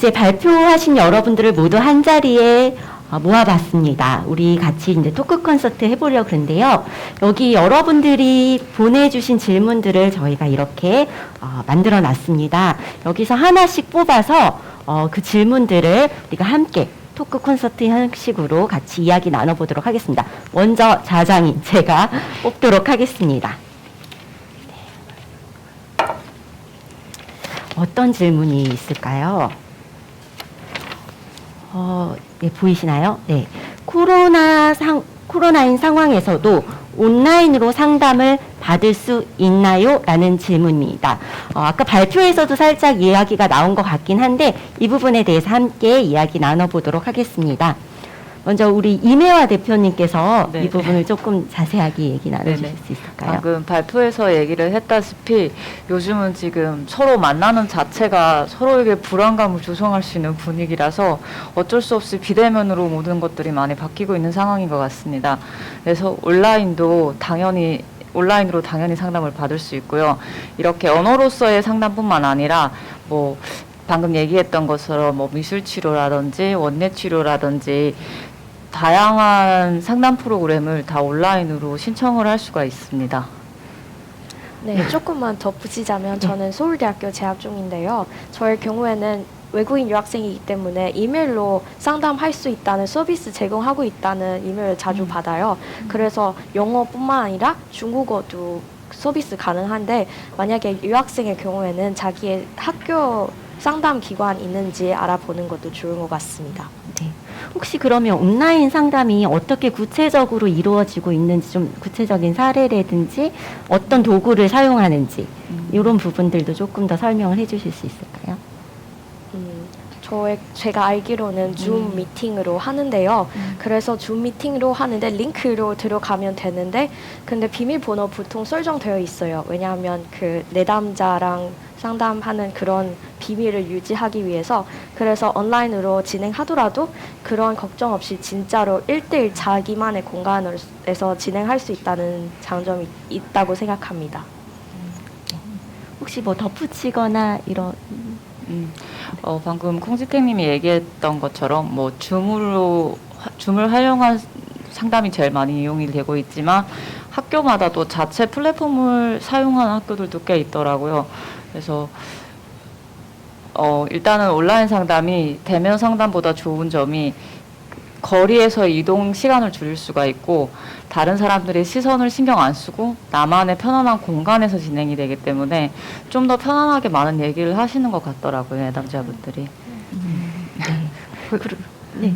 이제 발표하신 여러분들을 모두 한 자리에 모아봤습니다. 우리 같이 이제 토크 콘서트 해보려고 그러는데요. 여기 여러분들이 보내주신 질문들을 저희가 이렇게 만들어 놨습니다. 여기서 하나씩 뽑아서 그 질문들을 우리가 함께 토크 콘서트 형식으로 같이 이야기 나눠보도록 하겠습니다. 먼저 자장인 제가 뽑도록 하겠습니다. 어떤 질문이 있을까요? 네, 보이시나요? 네. 코로나인 상황에서도 온라인으로 상담을 받을 수 있나요? 라는 질문입니다. 아까 발표에서도 살짝 이야기가 나온 것 같긴 한데 이 부분에 대해서 함께 이야기 나눠보도록 하겠습니다. 먼저 우리 이매화 대표님께서 네. 이 부분을 조금 자세하게 얘기 나눠주실 네네. 수 있을까요? 방금 발표에서 얘기를 했다시피 요즘은 지금 서로 만나는 자체가 서로에게 불안감을 조성할 수 있는 분위기라서 어쩔 수 없이 비대면으로 모든 것들이 많이 바뀌고 있는 상황인 것 같습니다. 그래서 온라인으로 당연히 상담을 받을 수 있고요. 이렇게 언어로서의 상담뿐만 아니라 뭐 방금 얘기했던 것처럼 뭐 미술 치료라든지 원예 치료라든지 다양한 상담 프로그램을 다 온라인으로 신청을 할 수가 있습니다. 네, 조금만 덧붙이자면 저는 서울대학교 재학 중인데요. 저의 경우에는 외국인 유학생이기 때문에 이메일로 상담할 수 있다는 서비스 제공하고 있다는 이메일을 자주 받아요. 그래서 영어뿐만 아니라 중국어도 서비스 가능한데 만약에 유학생의 경우에는 자기의 학교 상담 기관 있는지 알아보는 것도 좋은 것 같습니다. 네. 혹시 그러면 온라인 상담이 어떻게 구체적으로 이루어지고 있는지 좀 구체적인 사례라든지 어떤 도구를 사용하는지 이런 부분들도 조금 더 설명을 해주실 수 있을까요? 제가 알기로는 줌 미팅으로 하는데요. 그래서 줌 미팅으로 하는데 링크로 들어가면 되는데 근데 비밀번호 보통 설정되어 있어요. 왜냐하면 그 내담자랑 상담하는 그런 비밀을 유지하기 위해서 그래서 온라인으로 진행하더라도 그런 걱정 없이 진짜로 1대1 자기만의 공간에서 진행할 수 있다는 장점이 있다고 생각합니다. 혹시 뭐 덧붙이거나 이런 방금 콩지택님이 얘기했던 것처럼 뭐 줌을 활용한 상담이 제일 많이 이용이 되고 있지만 학교마다 또 자체 플랫폼을 사용하는 학교들도 꽤 있더라고요. 그래서 일단은 온라인 상담이 대면 상담보다 좋은 점이 거리에서 이동 시간을 줄일 수가 있고 다른 사람들의 시선을 신경 안 쓰고 나만의 편안한 공간에서 진행이 되기 때문에 좀 더 편안하게 많은 얘기를 하시는 것 같더라고요, 내담자분들이. 네.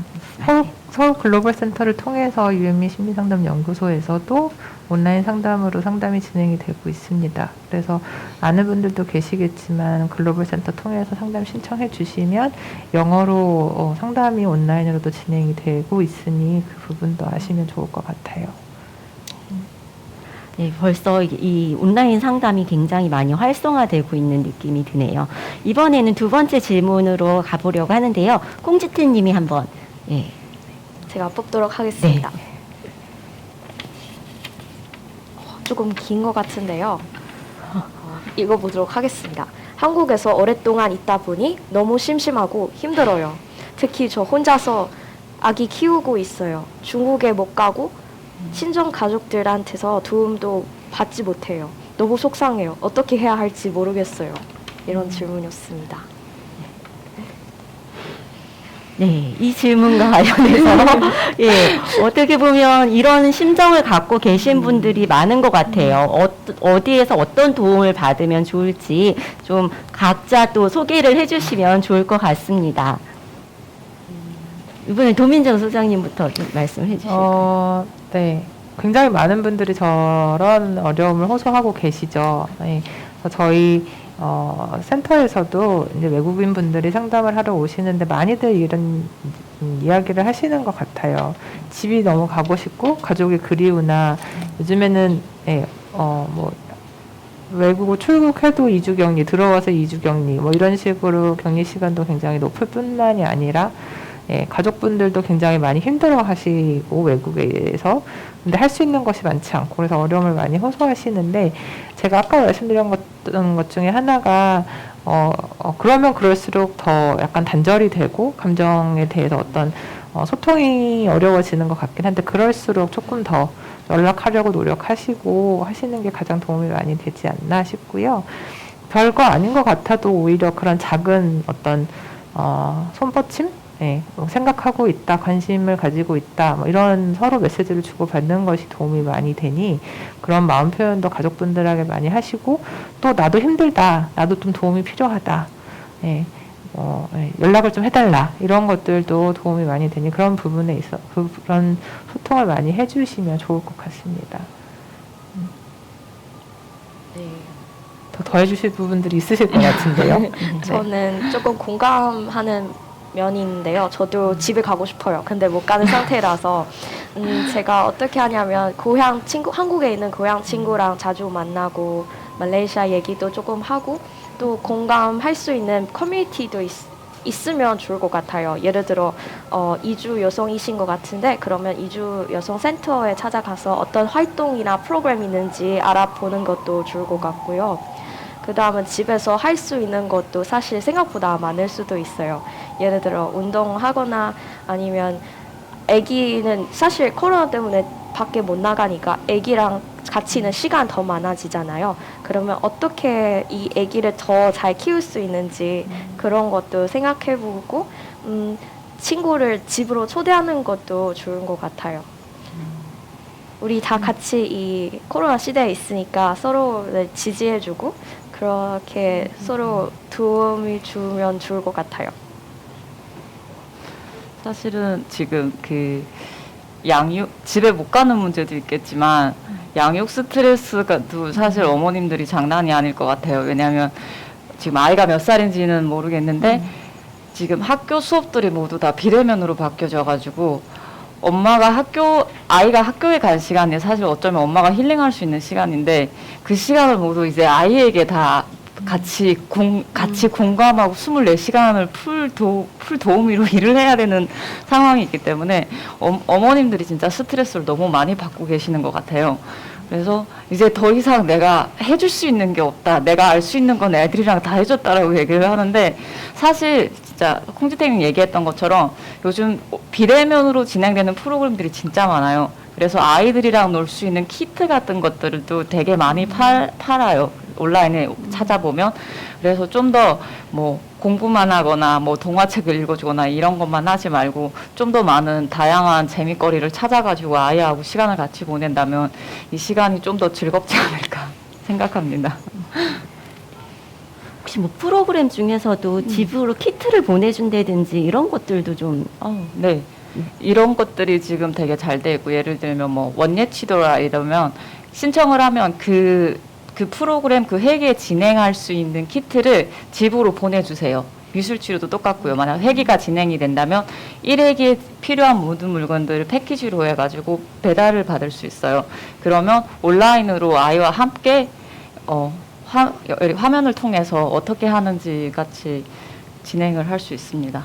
서울 글로벌 센터를 통해서 유현미 심리상담연구소에서도 온라인 상담으로 상담이 진행이 되고 있습니다. 그래서 아는 분들도 계시겠지만 글로벌 센터 통해서 상담 신청해 주시면 영어로 상담이 온라인으로도 진행이 되고 있으니 그 부분도 아시면 좋을 것 같아요. 네, 벌써 이 온라인 상담이 굉장히 많이 활성화되고 있는 느낌이 드네요. 이번에는 두 번째 질문으로 가보려고 하는데요. 콩지트님이 한번 예. 제가 뽑도록 하겠습니다. 네. 조금 긴 것 같은데요. 읽어보도록 하겠습니다. 한국에서 오랫동안 있다 보니 너무 심심하고 힘들어요. 특히 저 혼자서 아기 키우고 있어요. 중국에 못 가고 친정 가족들한테서 도움도 받지 못해요. 너무 속상해요. 어떻게 해야 할지 모르겠어요. 이런 질문이었습니다. 네, 이 질문과 관련해서 예, 어떻게 보면 이런 심정을 갖고 계신 분들이 많은 것 같아요. 어디에서 어떤 도움을 받으면 좋을지 좀 각자 또 소개를 해주시면 좋을 것 같습니다. 이번에 도민정 소장님부터 좀 말씀을 해주실까요? 네. 굉장히 많은 분들이 저런 어려움을 호소하고 계시죠. 네. 그래서 저희 센터에서도 이제 외국인 분들이 상담을 하러 오시는데 많이들 이런 이야기를 하시는 것 같아요. 집이 너무 가고 싶고 가족이 그리우나 요즘에는 뭐 외국을 출국해도 2주 격리, 들어와서 2주 격리 뭐 이런 식으로 격리 시간도 굉장히 높을 뿐만이 아니라 가족분들도 굉장히 많이 힘들어 하시고 외국에서 근데 할 수 있는 것이 많지 않고 그래서 어려움을 많이 호소하시는데 제가 아까 말씀드린 것 중에 하나가 그러면 그럴수록 더 약간 단절이 되고 감정에 대해서 어떤 소통이 어려워지는 것 같긴 한데 그럴수록 조금 더 연락하려고 노력하시고 하시는 게 가장 도움이 많이 되지 않나 싶고요. 별거 아닌 것 같아도 오히려 그런 작은 어떤 손뻗침? 네, 생각하고 있다, 관심을 가지고 있다, 뭐 이런 서로 메시지를 주고받는 것이 도움이 많이 되니 그런 마음 표현도 가족분들에게 많이 하시고 또 나도 힘들다, 나도 좀 도움이 필요하다, 네, 연락을 좀 해달라 이런 것들도 도움이 많이 되니 그런 부분에 있어 그런 소통을 많이 해주시면 좋을 것 같습니다. 네. 더 해주실 부분들이 있으실 것 같은데요. 네. 저는 조금 공감하는 면인데요. 저도 집에 가고 싶어요. 근데 못 가는 상태라서 제가 어떻게 하냐면 고향 친구, 한국에 있는 고향 친구랑 자주 만나고 말레이시아 얘기도 조금 하고 또 공감할 수 있는 커뮤니티도 있으면 좋을 것 같아요. 예를 들어 이주 여성이신 것 같은데 그러면 이주 여성 센터에 찾아가서 어떤 활동이나 프로그램이 있는지 알아보는 것도 좋을 것 같고요. 그 다음은 집에서 할 수 있는 것도 사실 생각보다 많을 수도 있어요. 예를 들어 운동하거나 아니면 아기는 사실 코로나 때문에 밖에 못 나가니까 아기랑 같이 있는 시간 더 많아지잖아요. 그러면 어떻게 이 아기를 더 잘 키울 수 있는지 그런 것도 생각해보고 친구를 집으로 초대하는 것도 좋은 것 같아요. 우리 다 같이 이 코로나 시대에 있으니까 서로를 지지해주고 그렇게 서로 도움이 주면 좋을 것 같아요. 사실은 지금 그 양육 집에 못 가는 문제도 있겠지만 양육 스트레스가도 사실 어머님들이 장난이 아닐 것 같아요. 왜냐하면 지금 아이가 몇 살인지는 모르겠는데 지금 학교 수업들이 모두 다 비대면으로 바뀌어져-가지고 아이가 학교에 갈 시간이 사실 어쩌면 엄마가 힐링할 수 있는 시간인데 그 시간을 모두 이제 아이에게 다 같이 공감하고 24시간을 풀 도우미로 일을 해야 되는 상황이 있기 때문에 어머님들이 진짜 스트레스를 너무 많이 받고 계시는 것 같아요. 그래서 이제 더 이상 내가 해줄 수 있는 게 없다. 내가 알 수 있는 건 애들이랑 다 해줬다라고 얘기를 하는데 사실 진짜 콩지탱이 얘기했던 것처럼 요즘 비대면으로 진행되는 프로그램들이 진짜 많아요. 그래서 아이들이랑 놀 수 있는 키트 같은 것들도 되게 많이 팔아요. 온라인에 찾아보면. 그래서 좀 더 뭐 공부만 하거나 뭐 동화책을 읽어주거나 이런 것만 하지 말고 좀 더 많은 다양한 재미거리를 찾아가지고 아이하고 시간을 같이 보낸다면 이 시간이 좀 더 즐겁지 않을까 생각합니다. 혹시 뭐 프로그램 중에서도 집으로 키트를 보내준다든지 이런 것들도 좀 네. 이런 것들이 지금 되게 잘 되고 예를 들면 뭐 원예치도라 이러면 신청을 하면 그 프로그램 그 회계 진행할 수 있는 키트를 집으로 보내주세요. 미술치료도 똑같고요. 만약 회기가 진행이 된다면 1회기에 필요한 모든 물건들을 패키지로 해가지고 배달을 받을 수 있어요. 그러면 온라인으로 아이와 함께 화면을 통해서 어떻게 하는지 같이 진행을 할 수 있습니다.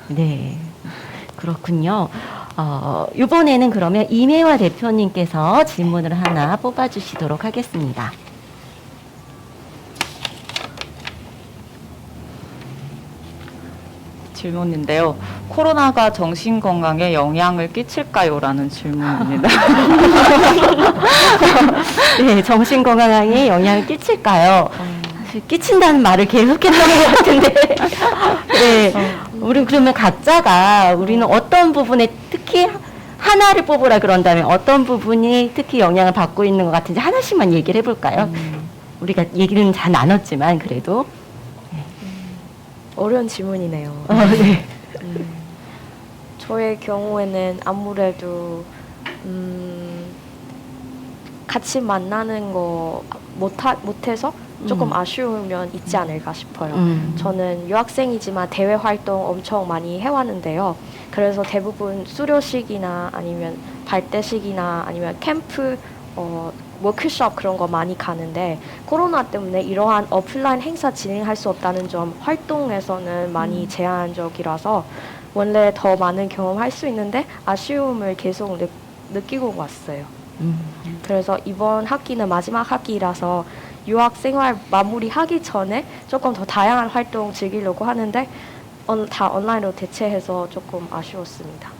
네. 그렇군요. 이번에는 그러면 이매화 대표님께서 질문을 하나 뽑아주시도록 하겠습니다. 질문인데요. 코로나가 정신 건강에 영향을 끼칠까요? 라는 질문입니다. 네, 정신 건강에 영향을 끼칠까요? 사실 끼친다는 말을 계속했던 것 같은데. 네, 우리 그러면 각자가 우리는 어떤 부분에 특히 하나를 뽑으라 그런다면 어떤 부분이 특히 영향을 받고 있는 것 같은지 하나씩만 얘기를 해볼까요? 우리가 얘기는 잘 나눴지만 그래도. 어려운 질문이네요. 네. 저의 경우에는 아무래도 같이 만나는 거 못해서 조금 아쉬우면 있지 않을까 싶어요. 저는 유학생이지만 대외 활동 엄청 많이 해왔는데요. 그래서 대부분 수료식이나 아니면 발대식이나 아니면 캠프, 워크숍 그런 거 많이 가는데 코로나 때문에 이러한 오프라인 행사 진행할 수 없다는 점 활동에서는 많이 제한적이라서 원래 더 많은 경험할 수 있는데 아쉬움을 계속 느끼고 왔어요. 그래서 이번 학기는 마지막 학기라서 유학 생활 마무리하기 전에 조금 더 다양한 활동 즐기려고 하는데 다 온라인으로 대체해서 조금 아쉬웠습니다.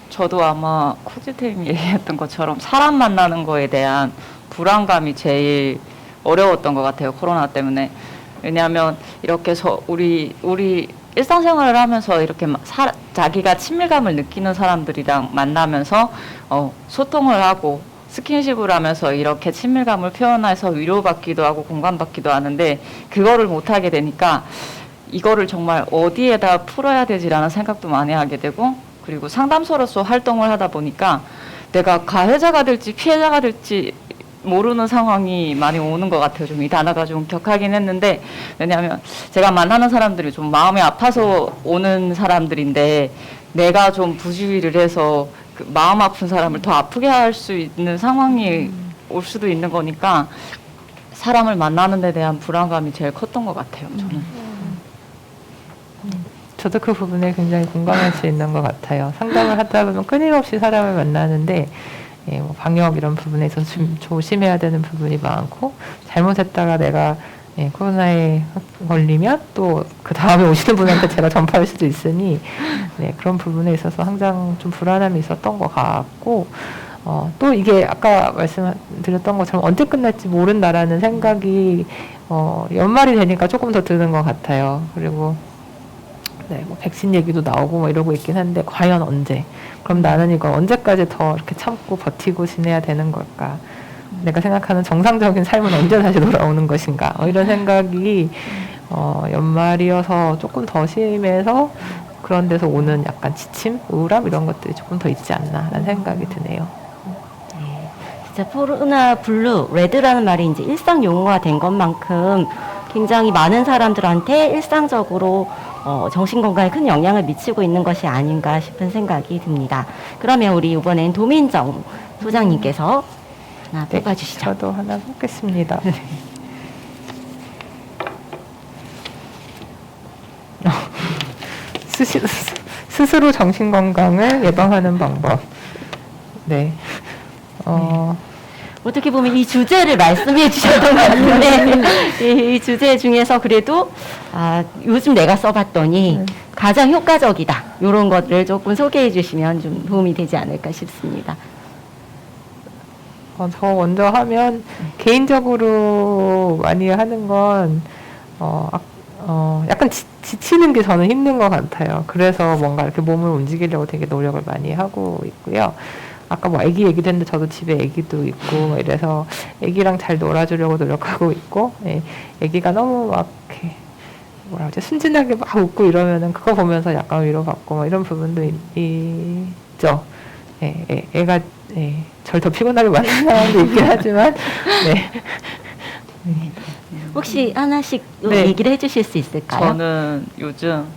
저도 아마 코지태님 얘기했던 것처럼 사람 만나는 거에 대한 불안감이 제일 어려웠던 것 같아요. 코로나 때문에. 왜냐하면 이렇게 우리 일상생활을 하면서 이렇게 자기가 친밀감을 느끼는 사람들이랑 만나면서 소통을 하고 스킨십을 하면서 이렇게 친밀감을 표현해서 위로받기도 하고 공감받기도 하는데 그거를 못하게 되니까 이거를 정말 어디에다 풀어야 되지라는 생각도 많이 하게 되고 그리고 상담소로서 활동을 하다 보니까 내가 가해자가 될지 피해자가 될지 모르는 상황이 많이 오는 것 같아요. 좀 이 단어가 좀 격하긴 했는데 왜냐하면 제가 만나는 사람들이 좀 마음이 아파서 오는 사람들인데 내가 좀 부주의를 해서 그 마음 아픈 사람을 더 아프게 할 수 있는 상황이 올 수도 있는 거니까 사람을 만나는 데 대한 불안감이 제일 컸던 것 같아요. 저는. 저도 그 부분에 굉장히 공감할 수 있는 것 같아요. 상담을 하다 보면 끊임없이 사람을 만나는데 뭐 방역 이런 부분에 있어서 좀 조심해야 되는 부분이 많고 잘못했다가 내가 코로나에 걸리면 또 그 다음에 오시는 분한테 제가 전파할 수도 있으니 그런 부분에 있어서 항상 좀 불안함이 있었던 것 같고 또 이게 아까 말씀드렸던 것처럼 언제 끝날지 모른다라는 생각이 연말이 되니까 조금 더 드는 것 같아요. 그리고 뭐 백신 얘기도 나오고 뭐 이러고 있긴 한데 과연 언제? 그럼 나는 이거 언제까지 더 이렇게 참고 버티고 지내야 되는 걸까? 내가 생각하는 정상적인 삶은 언제 다시 돌아오는 것인가? 이런 생각이 연말이어서 조금 더 심해서 그런 데서 오는 약간 지침, 우울함 이런 것들이 조금 더 있지 않나라는 생각이 드네요. 진짜 코로나 블루, 레드라는 말이 이제 일상 용어가 된 것만큼 굉장히 많은 사람들한테 일상적으로 정신건강에 큰 영향을 미치고 있는 것이 아닌가 싶은 생각이 듭니다. 그러면 우리 이번엔 도민정 소장님께서 하나 뽑아주시죠. 저도 하나 뽑겠습니다. 스스로 정신건강을 예방하는 방법. 네. 어떻게 보면 이 주제를 말씀해 주셨던 것 같은데 이 주제 중에서 그래도 요즘 내가 써봤더니 가장 효과적이다. 이런 것들을 조금 소개해 주시면 좀 도움이 되지 않을까 싶습니다. 저 먼저 하면 개인적으로 많이 하는 건 약간 지치는 게 저는 힘든 것 같아요. 그래서 뭔가 이렇게 몸을 움직이려고 되게 노력을 많이 하고 있고요. 아까 뭐 아기 얘기도 했는데 저도 집에 아기도 있고 뭐 이래서 아기랑 잘 놀아주려고 노력하고 있고 아기가 너무 막 이렇게 뭐라 그러지 순진하게 막 웃고 이러면은 그거 보면서 약간 위로받고 뭐 이런 부분도 있죠. 애가 절 더 피곤하게 만드는 상황도 있긴 하지만 혹시 하나씩 네. 얘기를 해주실 수 있을까요? 저는 요즘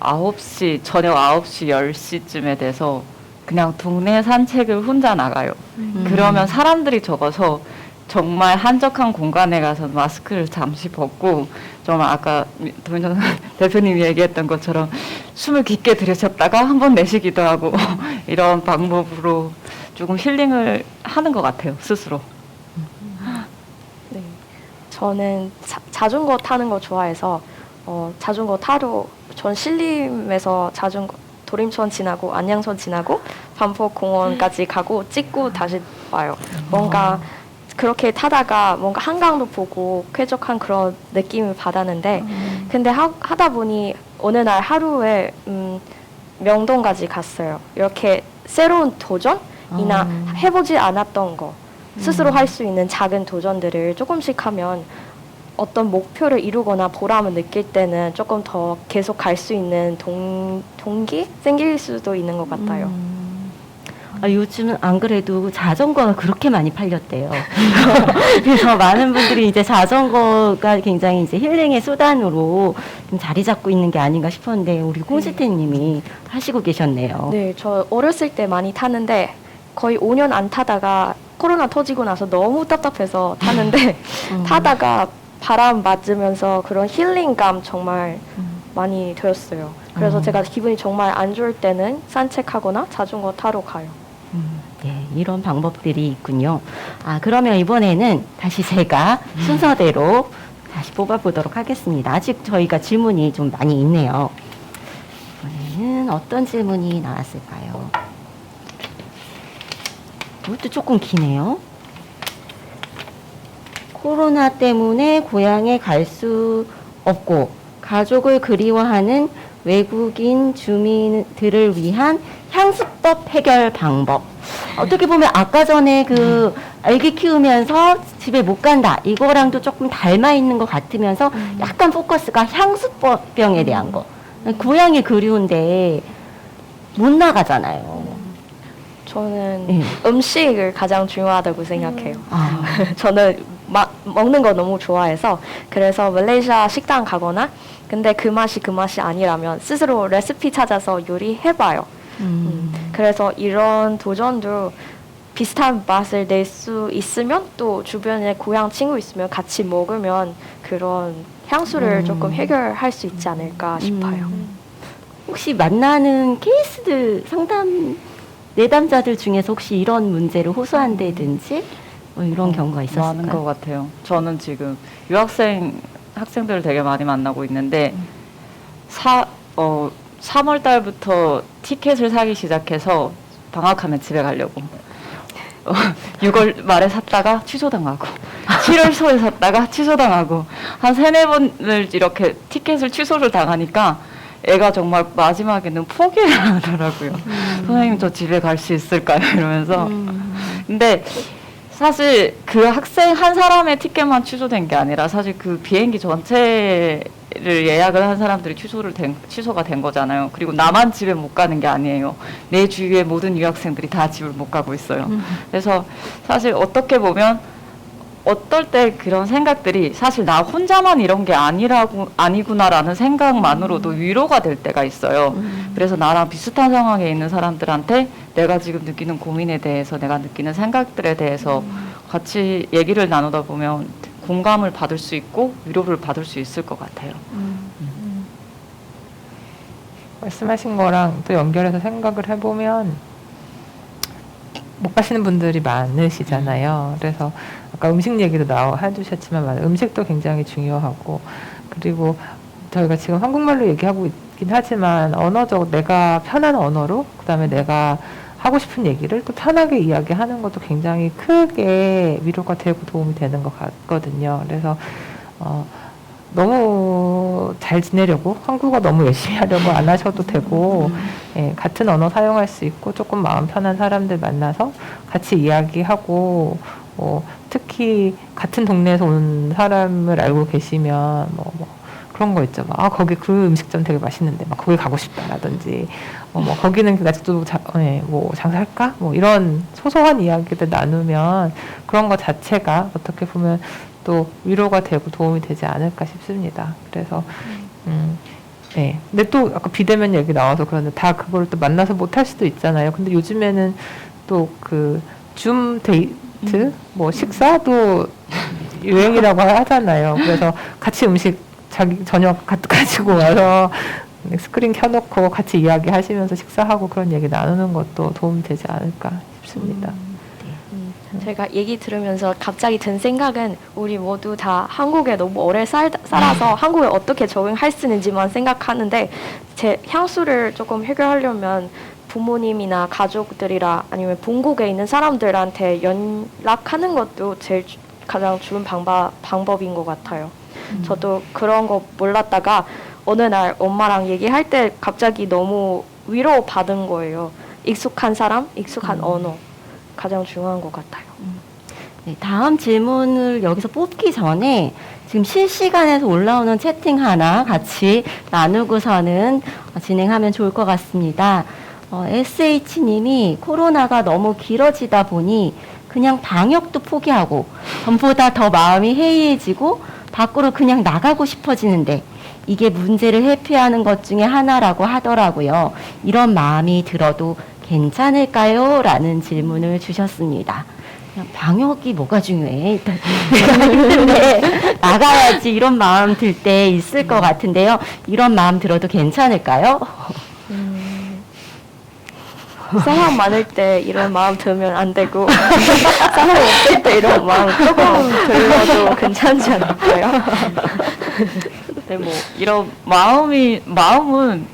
9시, 저녁 9시, 10시쯤에 돼서 그냥 동네 산책을 혼자 나가요. 그러면 사람들이 적어서 정말 한적한 공간에 가서 마스크를 잠시 벗고 정말 아까 도민정 대표님이 얘기했던 것처럼 숨을 깊게 들이셨다가 한번 내쉬기도 하고 이런 방법으로 조금 힐링을 하는 것 같아요. 스스로. 네. 저는 자전거 타는 거 좋아해서 자전거 타러 전 신림에서 도림천 지나고 안양천 지나고 반포공원까지 가고 찍고 다시 와요. 뭔가 그렇게 타다가 뭔가 한강도 보고 쾌적한 그런 느낌을 받았는데 근데 하다 보니 어느 날 하루에 명동까지 갔어요. 이렇게 새로운 도전이나 해보지 않았던 거 스스로 할 수 있는 작은 도전들을 조금씩 하면 어떤 목표를 이루거나 보람을 느낄 때는 조금 더 계속 갈 수 있는 동기 생길 수도 있는 것 같아요. 요즘은 안 그래도 자전거가 그렇게 많이 팔렸대요. 그래서 많은 분들이 이제 자전거가 굉장히 이제 힐링의 수단으로 좀 자리 잡고 있는 게 아닌가 싶었는데 우리 콩시태님이 하시고 계셨네요. 네, 저 어렸을 때 많이 타는데 거의 5년 안 타다가 코로나 터지고 나서 너무 답답해서 타는데 타다가 바람 맞으면서 그런 힐링감 정말 많이 들었어요. 그래서 제가 기분이 정말 안 좋을 때는 산책하거나 자전거 타러 가요. 네, 이런 방법들이 있군요. 그러면 이번에는 다시 제가 순서대로 다시 뽑아보도록 하겠습니다. 아직 저희가 질문이 좀 많이 있네요. 이번에는 어떤 질문이 나왔을까요? 이것도 조금 기네요. 코로나 때문에 고향에 갈 수 없고 가족을 그리워하는 외국인 주민들을 위한 향수법 해결 방법. 어떻게 보면 아까 전에 그 아기 키우면서 집에 못 간다 이거랑도 조금 닮아 있는 것 같으면서 약간 포커스가 향수병에 대한 거. 고향이 그리운데 못 나가잖아요. 저는 네. 음식을 가장 중요하다고 생각해요. 아, 저는 먹는 거 너무 좋아해서 그래서 말레이시아 식당 가거나 근데 그 맛이 아니라면 스스로 레시피 찾아서 요리해봐요. 그래서 이런 도전도 비슷한 맛을 낼 수 있으면 또 주변에 고향 친구 있으면 같이 먹으면 그런 향수를 조금 해결할 수 있지 않을까 싶어요. 혹시 만나는 케이스들 내담자들 중에서 혹시 이런 문제를 호소한다든지 뭐 이런 경우가 많은 있었을까요? 것 같아요. 저는 지금 학생들을 되게 많이 만나고 있는데 3월 달부터 티켓을 사기 시작해서 방학하면 집에 가려고 6월 말에 샀다가 취소당하고 7월 초에 샀다가 취소당하고 한 3-4번을 이렇게 티켓을 취소를 당하니까 애가 정말 마지막에는 포기를 하더라고요. 선생님 저 집에 갈 수 있을까요? 이러면서. 근데 사실 그 학생 한 사람의 티켓만 취소된 게 아니라 사실 그 비행기 전체를 예약을 한 사람들이 취소가 된 거잖아요. 그리고 나만 집에 못 가는 게 아니에요. 내 주위의 모든 유학생들이 다 집을 못 가고 있어요. 그래서 사실 어떻게 보면 어떨 때 그런 생각들이 사실 나 혼자만 이런 게 아니구나라는 생각만으로도 위로가 될 때가 있어요. 그래서 나랑 비슷한 상황에 있는 사람들한테 내가 지금 느끼는 고민에 대해서 내가 느끼는 생각들에 대해서 같이 얘기를 나누다 보면 공감을 받을 수 있고 위로를 받을 수 있을 것 같아요. 말씀하신 거랑 또 연결해서 생각을 해보면 못 가시는 분들이 많으시잖아요. 그래서 아까 음식 얘기도 해주셨지만 음식도 굉장히 중요하고 그리고 저희가 지금 한국말로 얘기하고 있긴 하지만 언어적 내가 편한 언어로 그다음에 내가 하고 싶은 얘기를 또 편하게 이야기하는 것도 굉장히 크게 위로가 되고 도움이 되는 것 같거든요. 그래서 너무 잘 지내려고 한국어 너무 열심히 하려고 안 하셔도 되고 같은 언어 사용할 수 있고 조금 마음 편한 사람들 만나서 같이 이야기하고 특히 같은 동네에서 온 사람을 알고 계시면 그런 거 있죠. 거기 그 음식점 되게 맛있는데 거기 가고 싶다라든지 거기는 아직도 장사할까? 이런 소소한 이야기들 나누면 그런 거 자체가 어떻게 보면 또 위로가 되고 도움이 되지 않을까 싶습니다. 그래서 네. 근데 또 아까 비대면 얘기 나와서 그런데 다 그걸 또 만나서 못 할 수도 있잖아요. 근데 요즘에는 또 그 줌 데이트 식사도 유행이라고 하잖아요. 그래서 같이 음식 자기 저녁 가지고 와서 스크린 켜놓고 같이 이야기하시면서 식사하고 그런 얘기 나누는 것도 도움이 되지 않을까 싶습니다. 제가 얘기 들으면서 갑자기 든 생각은 우리 모두 다 한국에 너무 오래 살아서 한국에 어떻게 적응할 수 있는지만 생각하는데 제 향수를 조금 해결하려면 부모님이나 가족들이라 아니면 본국에 있는 사람들한테 연락하는 것도 가장 좋은 방법인 것 같아요. 저도 그런 거 몰랐다가 어느 날 엄마랑 얘기할 때 갑자기 너무 위로받은 거예요. 익숙한 사람, 익숙한 언어. 가장 중요한 것 같아요. 네, 다음 질문을 여기서 뽑기 전에 지금 실시간에서 올라오는 채팅 하나 같이 나누고서는 진행하면 좋을 것 같습니다. SH님이 코로나가 너무 길어지다 보니 그냥 방역도 포기하고 전보다 더 마음이 해이해지고 밖으로 그냥 나가고 싶어지는데 이게 문제를 회피하는 것 중에 하나라고 하더라고요. 이런 마음이 들어도 괜찮을까요? 라는 질문을 주셨습니다. 그냥 방역이 뭐가 중요해? 일단 내가 힘든데 나가야지 이런 마음 들 때 있을 것 같은데요. 이런 마음 들어도 괜찮을까요? 사람 많을 때 이런 마음 들면 안 되고 사람 없을 때 이런 마음 조금 들어도 괜찮지 않을까요? 네, 뭐 이런 마음은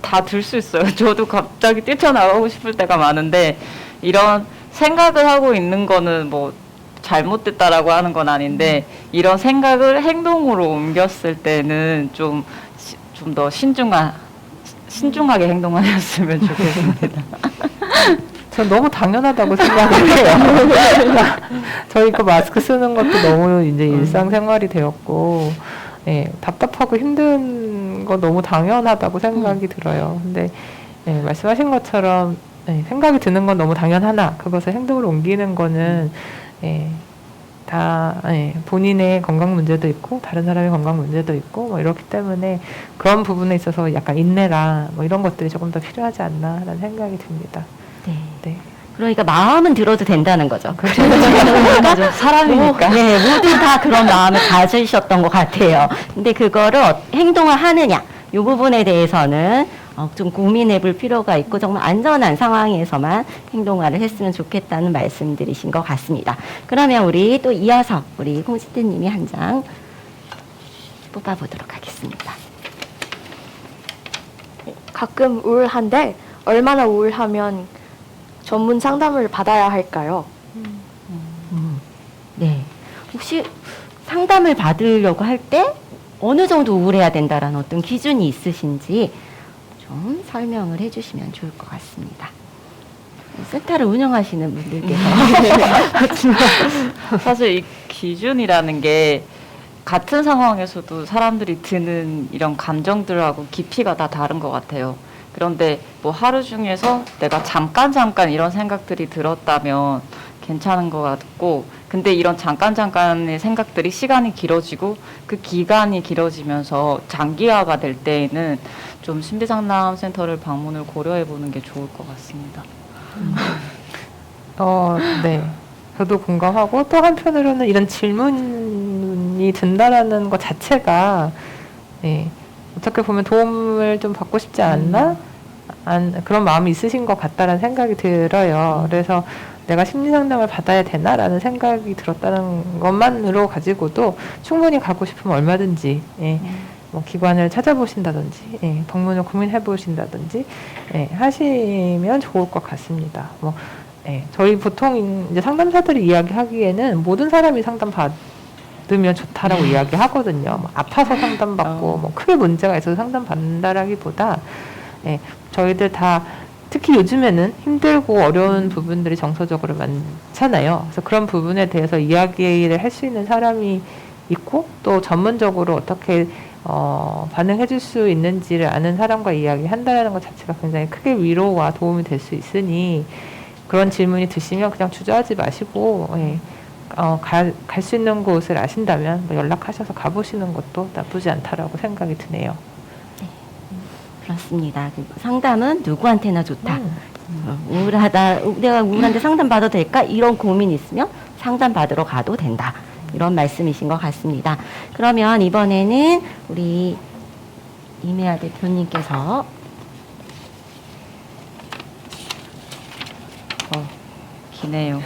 다 들 수 있어요. 저도 갑자기 뛰쳐나가고 싶을 때가 많은데 이런 생각을 하고 있는 거는 뭐 잘못됐다라고 하는 건 아닌데 이런 생각을 행동으로 옮겼을 때는 좀 더 신중하게 행동하셨으면 좋겠습니다. 전 너무 당연하다고 생각을 해요. 저희 그 마스크 쓰는 것도 너무 이제 일상생활이 되었고, 예, 답답하고 힘든 거 너무 당연하다고 생각이 들어요. 근데 예, 말씀하신 것처럼 예, 생각이 드는 건 너무 당연하나 그것을 행동으로 옮기는 거는 예, 다 예, 본인의 건강 문제도 있고 다른 사람의 건강 문제도 있고 뭐 이렇기 때문에 그런 부분에 있어서 약간 인내라 뭐 이런 것들이 조금 더 필요하지 않나라는 생각이 듭니다. 네. 네. 그러니까 마음은 들어도 된다는 거죠. 그렇죠. 사람이니까. 네, 모두 다 그런 마음을 가지셨던 것 같아요. 근데 그거를 행동을 하느냐, 이 부분에 대해서는 좀 고민해 볼 필요가 있고 정말 안전한 상황에서만 행동을 했으면 좋겠다는 말씀들이신 것 같습니다. 그러면 우리 또 이어서 우리 홍시태님이 한 장 뽑아보도록 하겠습니다. 가끔 우울한데 얼마나 우울하면 전문 상담을 받아야 할까요? 네. 혹시 상담을 받으려고 할 때 어느 정도 우울해야 된다라는 어떤 기준이 있으신지 좀 설명을 해주시면 좋을 것 같습니다. 센터를 운영하시는 분들께서 사실 이 기준이라는 게 같은 상황에서도 사람들이 드는 이런 감정들하고 깊이가 다 다른 것 같아요. 그런데 뭐 하루 중에서 내가 잠깐 이런 생각들이 들었다면 괜찮은 것 같고, 근데 이런 잠깐의 생각들이 시간이 길어지고 그 기간이 길어지면서 장기화가 될 때에는 좀 심리상담센터를 방문을 고려해 보는 게 좋을 것 같습니다. 네. 저도 공감하고 또 한편으로는 이런 질문이 든다라는 것 자체가 예, 어떻게 보면 도움을 좀 받고 싶지 않나? 그런 마음이 있으신 것 같다라는 생각이 들어요. 그래서 내가 심리상담을 받아야 되나라는 생각이 들었다는 것만으로 가지고도 충분히 가고 싶으면 얼마든지 예, 뭐 기관을 찾아보신다든지 예, 방문을 고민해 보신다든지 예, 하시면 좋을 것 같습니다. 뭐 예, 저희 보통 이제 상담사들이 이야기하기에는 모든 사람이 상담 받으면 좋다라고 이야기하거든요. 뭐 아파서 상담받고 뭐 크게 문제가 있어서 상담받는다라기보다 예, 저희들 다 특히 요즘에는 힘들고 어려운 부분들이 정서적으로 많잖아요. 그래서 그런 부분에 대해서 이야기를 할 수 있는 사람이 있고 또 전문적으로 어떻게 반응해 줄 수 있는지를 아는 사람과 이야기한다는 것 자체가 굉장히 크게 위로와 도움이 될 수 있으니 그런 질문이 드시면 그냥 주저하지 마시고 예, 갈 수 있는 곳을 아신다면 뭐 연락하셔서 가보시는 것도 나쁘지 않다라고 생각이 드네요. 그렇습니다. 상담은 누구한테나 좋다. 우울하다, 내가 우울한데 상담 받아도 될까? 이런 고민이 있으면 상담 받으러 가도 된다. 이런 말씀이신 것 같습니다. 그러면 이번에는 우리 이메아 대표님께서 기네요.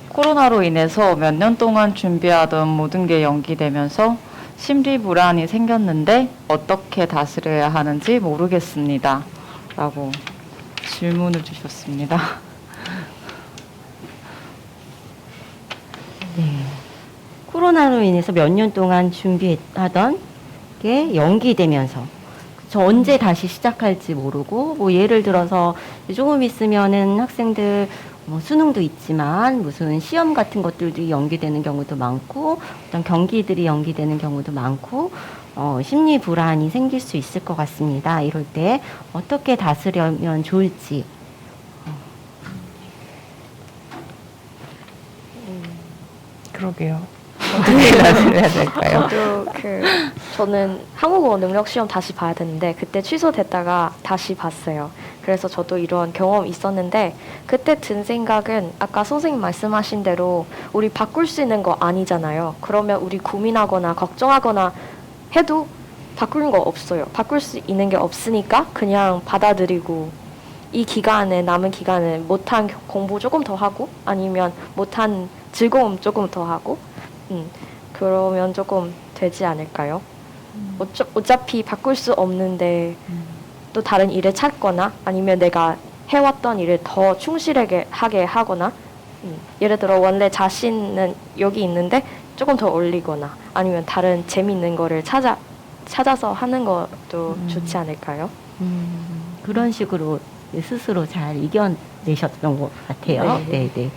코로나로 인해서 몇 년 동안 준비하던 모든 게 연기되면서 심리 불안이 생겼는데 어떻게 다스려야 하는지 모르겠습니다. 라고 질문을 주셨습니다. 네. 코로나로 인해서 몇 년 동안 준비하던 게 연기되면서 저 언제 다시 시작할지 모르고 뭐 예를 들어서 조금 있으면은 학생들 뭐 수능도 있지만 무슨 시험 같은 것들도 연기되는 경우도 많고 어떤 경기들이 연기되는 경우도 많고 심리 불안이 생길 수 있을 것 같습니다. 이럴 때 어떻게 다스려면 좋을지. 그러게요. 어떻게 다스려야 될까요? 저도 저는 한국어 능력 시험 다시 봐야 되는데 그때 취소됐다가 다시 봤어요. 그래서 저도 이런 경험 있었는데 그때 든 생각은 아까 선생님 말씀하신 대로 우리 바꿀 수 있는 거 아니잖아요. 그러면 우리 고민하거나 걱정하거나 해도 바꾸는 거 없어요. 바꿀 수 있는 게 없으니까 그냥 받아들이고 이 기간에 남은 기간에 못한 공부 조금 더 하고 아니면 못한 즐거움 조금 더 하고 그러면 조금 되지 않을까요? 어차피 바꿀 수 없는데 또 다른 일을 찾거나 아니면 내가 해왔던 일을 더 충실하게 하게 하거나 예를 들어 원래 자신은 여기 있는데 조금 더 올리거나 아니면 다른 재미있는 거를 찾아서 하는 것도 좋지 않을까요? 그런 식으로 스스로 잘 이겨내셨던 것 같아요. 네. 네, 네.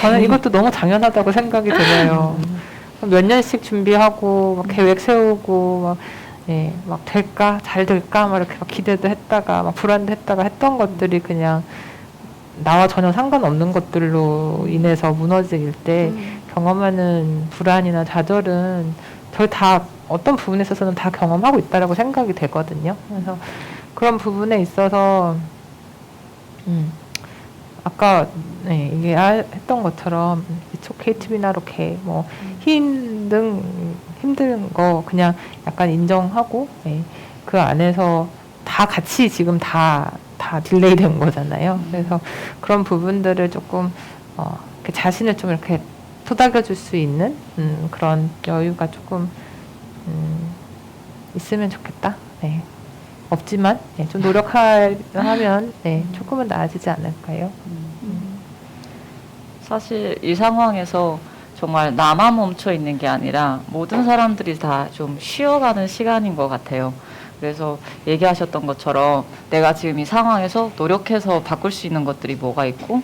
저는 이것도 너무 당연하다고 생각이 들어요. 몇 년씩 준비하고 막 계획 세우고 막, 예, 막 될까 잘 될까 막 이렇게 막 기대도 했다가 막 불안도 했다가 했던 것들이 그냥 나와 전혀 상관없는 것들로 인해서 무너질 때 경험하는 불안이나 좌절은 저희 다 어떤 부분에 있어서는 다 경험하고 있다라고 생각이 되거든요. 그래서 그런 부분에 있어서 아까 네, 이게 했던 것처럼 KTV나 이렇게 뭐 힘든 거 그냥 약간 인정하고 네, 그 안에서 다 같이 지금 다 딜레이 된 거잖아요. 그래서 그런 부분들을 조금 이렇게 자신을 좀 이렇게 토닥여 줄 수 있는 그런 여유가 조금 있으면 좋겠다. 네. 없지만 네, 좀 노력하면 네, 조금은 나아지지 않을까요? 사실 이 상황에서 정말 나만 멈춰 있는 게 아니라 모든 사람들이 다 좀 쉬어가는 시간인 것 같아요. 그래서 얘기하셨던 것처럼 내가 지금 이 상황에서 노력해서 바꿀 수 있는 것들이 뭐가 있고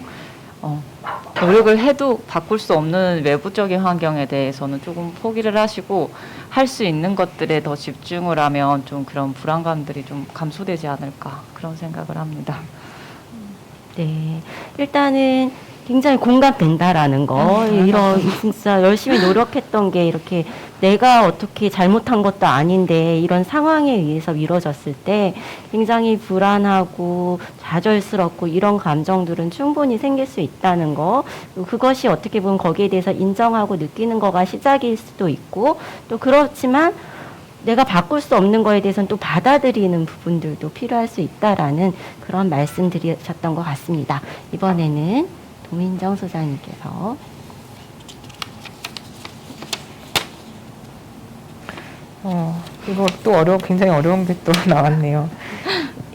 노력을 해도 바꿀 수 없는 외부적인 환경에 대해서는 조금 포기를 하시고 할 수 있는 것들에 더 집중을 하면 좀 그런 불안감들이 좀 감소되지 않을까 그런 생각을 합니다. 네. 일단은 굉장히 공감된다라는 거. 이런 진짜 열심히 노력했던 게 이렇게 내가 어떻게 잘못한 것도 아닌데 이런 상황에 의해서 이루어졌을 때 굉장히 불안하고 좌절스럽고 이런 감정들은 충분히 생길 수 있다는 거. 그것이 어떻게 보면 거기에 대해서 인정하고 느끼는 거가 시작일 수도 있고 또 그렇지만 내가 바꿀 수 없는 거에 대해서는 또 받아들이는 부분들도 필요할 수 있다라는 그런 말씀드리셨던 것 같습니다. 이번에는 도민정 소장님께서 이거 또 굉장히 어려운 게 또 나왔네요.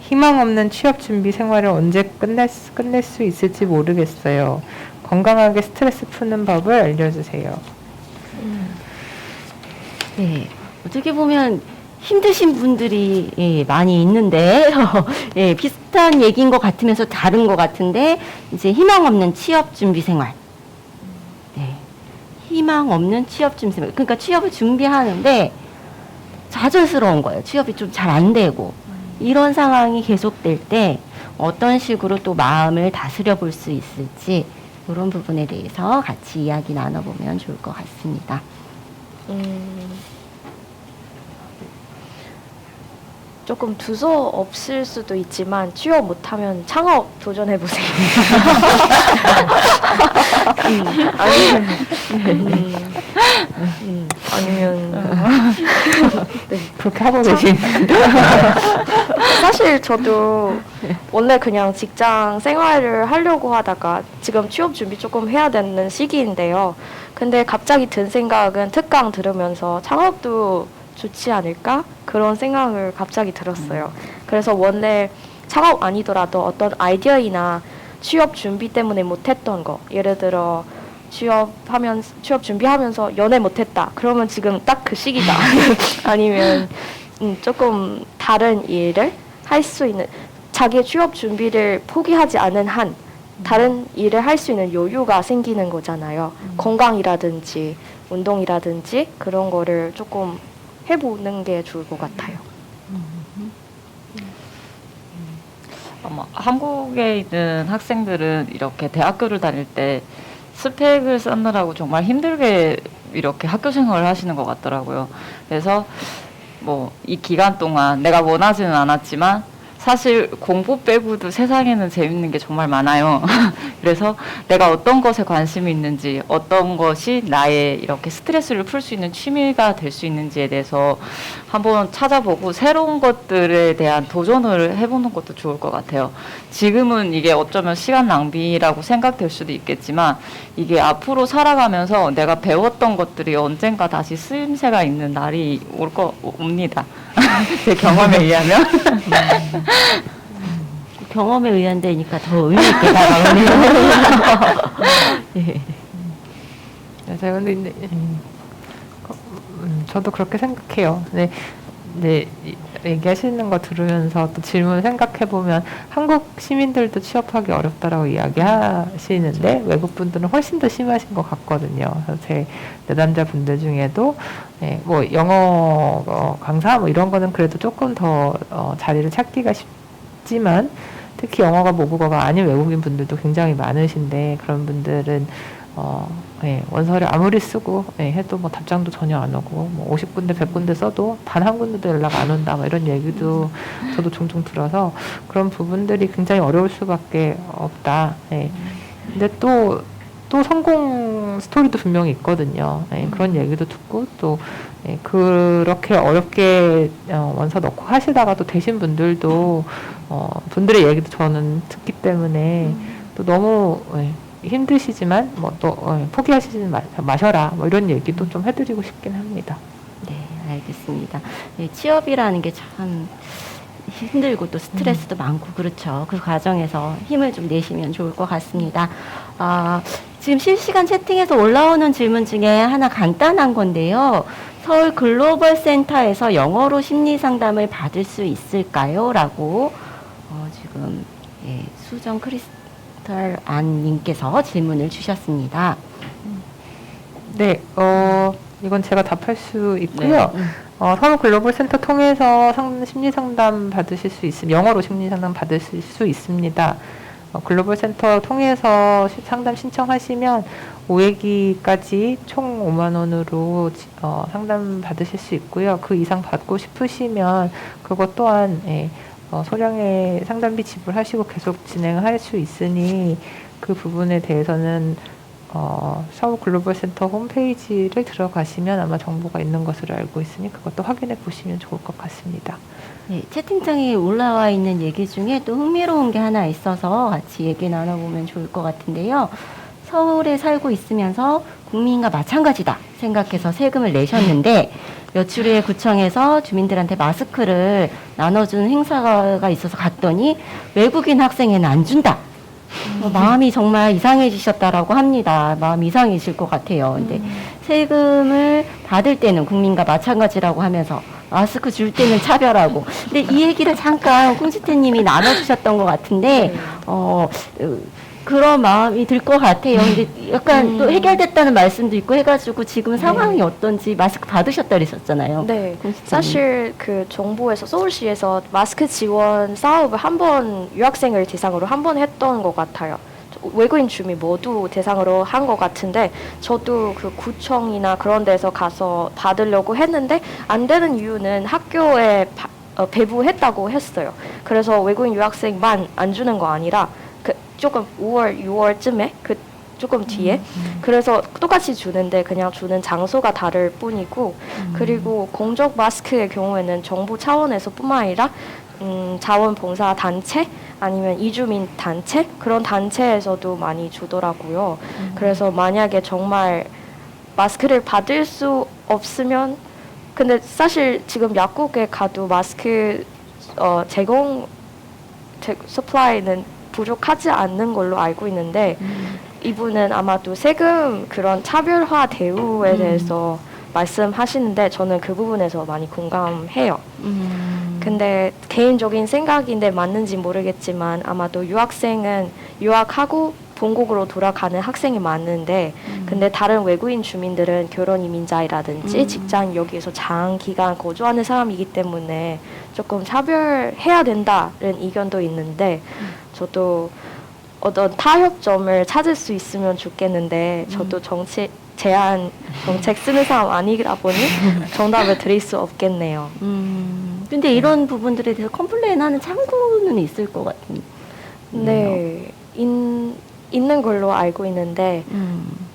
희망 없는 취업 준비 생활을 언제 끝낼 수 있을지 모르겠어요. 건강하게 스트레스 푸는 법을 알려주세요. 네, 어떻게 보면 힘드신 분들이 예, 많이 있는데 예, 비슷한 얘기인 것 같으면서 다른 것 같은데 이제 희망 없는 취업 준비 생활. 네, 희망 없는 취업 준비 생활. 그러니까 취업을 준비하는데 좌절스러운 거예요. 취업이 좀 잘 안 되고 이런 상황이 계속될 때 어떤 식으로 또 마음을 다스려 볼 수 있을지 이런 부분에 대해서 같이 이야기 나눠보면 좋을 것 같습니다. 조금 두서 없을 수도 있지만 취업 못하면 창업 도전해 보세요. 아니면 네. 그렇게 하고 계신. 사실 저도 원래 그냥 직장 생활을 하려고 하다가 지금 취업 준비 조금 해야 되는 시기인데요. 근데 갑자기 든 생각은 특강 들으면서 창업도 좋지 않을까? 그런 생각을 갑자기 들었어요. 그래서 원래 창업 아니더라도 어떤 아이디어이나 취업 준비 때문에 못했던 거, 예를 들어 취업 준비하면서 연애 못했다. 그러면 지금 딱 그 시기다. 아니면 조금 다른 일을 할 수 있는, 자기의 취업 준비를 포기하지 않은 한 다른 일을 할 수 있는 여유가 생기는 거잖아요. 건강이라든지 운동이라든지 그런 거를 조금 해보는 게 좋을 것 같아요. 아마 한국에 있는 학생들은 이렇게 대학교를 다닐 때 스펙을 쌓느라고 정말 힘들게 이렇게 학교 생활을 하시는 것 같더라고요. 그래서 뭐 이 기간 동안 내가 원하지는 않았지만 사실 공부 빼고도 세상에는 재밌는 게 정말 많아요. 그래서 내가 어떤 것에 관심이 있는지, 어떤 것이 나의 이렇게 스트레스를 풀 수 있는 취미가 될 수 있는지에 대해서 한번 찾아보고 새로운 것들에 대한 도전을 해보는 것도 좋을 것 같아요. 지금은 이게 어쩌면 시간 낭비라고 생각될 수도 있겠지만 이게 앞으로 살아가면서 내가 배웠던 것들이 언젠가 다시 쓰임새가 있는 날이 옵니다. 제 경험에 의하면. 경험에 의한되니까 더 의미 있게 다가오네요. 예. 맞아요. 근데 저도 그렇게 생각해요. 네, 얘기하시는 거 들으면서 또 질문 생각해 보면 한국 시민들도 취업하기 어렵다라고 이야기하시는데 외국 분들은 훨씬 더 심하신 것 같거든요. 그래서 제 내담자 분들 중에도 뭐 영어 강사 뭐 이런 거는 그래도 조금 더 자리를 찾기가 쉽지만 특히 영어가 모국어가 아닌 외국인 분들도 굉장히 많으신데 그런 분들은 원서를 아무리 쓰고 해도 뭐 답장도 전혀 안 오고 뭐 50군데 100군데 써도 단 한 군데도 연락 안 온다 뭐 이런 얘기도 저도 종종 들어서 그런 부분들이 굉장히 어려울 수밖에 없다. 근데 또 성공 스토리도 분명히 있거든요. 그런 얘기도 듣고 또 그렇게 어렵게 원서 넣고 하시다가 또 되신 분들도 분들의 얘기도 저는 듣기 때문에 또 너무 힘드시지만 뭐 또 포기하시지 마셔라 뭐 이런 얘기도 좀 해드리고 싶긴 합니다. 네, 알겠습니다. 네, 취업이라는 게 참 힘들고 또 스트레스도 많고 그렇죠. 그 과정에서 힘을 좀 내시면 좋을 것 같습니다. 지금 실시간 채팅에서 올라오는 질문 중에 하나 간단한 건데요. 서울 글로벌 센터에서 영어로 심리 상담을 받을 수 있을까요? 라고 지금 수정 크리스탈 안님께서 질문을 주셨습니다. 네, 이건 제가 답할 수 있고요. 서울 글로벌 센터 통해서 심리 상담 받으실 수 있습니다. 영어로 심리 상담 받으실 수 있습니다. 글로벌 센터 통해서 상담 신청하시면 5회기까지 총 5만 원으로 상담 받으실 수 있고요. 그 이상 받고 싶으시면 그것 또한 소량의 상담비 지불하시고 계속 진행할 수 있으니 그 부분에 대해서는 서울 글로벌 센터 홈페이지를 들어가시면 아마 정보가 있는 것으로 알고 있으니 그것도 확인해 보시면 좋을 것 같습니다. 네, 채팅창에 올라와 있는 얘기 중에 또 흥미로운 게 하나 있어서 같이 얘기 나눠보면 좋을 것 같은데요. 서울에 살고 있으면서 국민과 마찬가지다 생각해서 세금을 내셨는데 며칠 후에 구청에서 주민들한테 마스크를 나눠주는 행사가 있어서 갔더니 외국인 학생에는 안 준다. 마음이 정말 이상해지셨다라고 합니다. 마음이 이상해질 것 같아요. 근데 세금을 받을 때는 국민과 마찬가지라고 하면서 마스크 줄 때는 차별하고. 근데 이 얘기를 잠깐 콩지태님이 나눠주셨던 것 같은데, 그런 마음이 들 것 같아요. 근데 약간 또 해결됐다는 말씀도 있고 해가지고 지금 상황이 어떤지 마스크 받으셨다 그랬었잖아요. 네. 콩지태님. 사실 그 정부에서 서울시에서 마스크 지원 사업을 한 번 유학생을 대상으로 한 번 했던 것 같아요. 외국인 주민 모두 대상으로 한 것 같은데 저도 그 구청이나 그런 데서 가서 받으려고 했는데 안 되는 이유는 학교에 배부했다고 했어요. 그래서 외국인 유학생만 안 주는 거 아니라 그 조금 5월, 6월쯤에 그 조금 뒤에 그래서 똑같이 주는데 그냥 주는 장소가 다를 뿐이고 그리고 공적 마스크의 경우에는 정부 차원에서 뿐만 아니라 자원봉사 단체 아니면 이주민 단체 그런 단체에서도 많이 주더라고요. 그래서 만약에 정말 마스크를 받을 수 없으면 근데 사실 지금 약국에 가도 마스크 서플라이는 부족하지 않는 걸로 알고 있는데 이분은 아마도 세금 그런 차별화 대우에 대해서 말씀하시는데 저는 그 부분에서 많이 공감해요. 근데 개인적인 생각인데 맞는지 모르겠지만 아마도 유학생은 유학하고 본국으로 돌아가는 학생이 많은데 근데 다른 외국인 주민들은 결혼 이민자라든지 직장 여기에서 장기간 거주하는 사람이기 때문에 조금 차별해야 된다는 의견도 있는데 저도 어떤 타협점을 찾을 수 있으면 좋겠는데 저도 제한 정책 쓰는 사람 아니라 보니 정답을 드릴 수 없겠네요. 근데 이런 부분들에 대해서 컴플레인하는 창구는 있을 것 같은데. 네, 있는 걸로 알고 있는데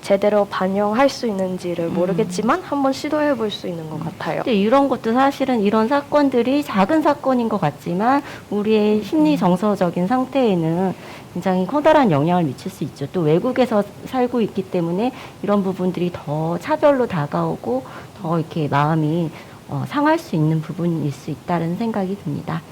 제대로 반영할 수 있는지를 모르겠지만 한번 시도해 볼 수 있는 것 같아요. 근데 이런 것도 사실은 이런 사건들이 작은 사건인 것 같지만 우리의 심리 정서적인 상태에는 굉장히 커다란 영향을 미칠 수 있죠. 또 외국에서 살고 있기 때문에 이런 부분들이 더 차별로 다가오고 더 이렇게 마음이 상할 수 있는 부분일 수 있다는 생각이 듭니다.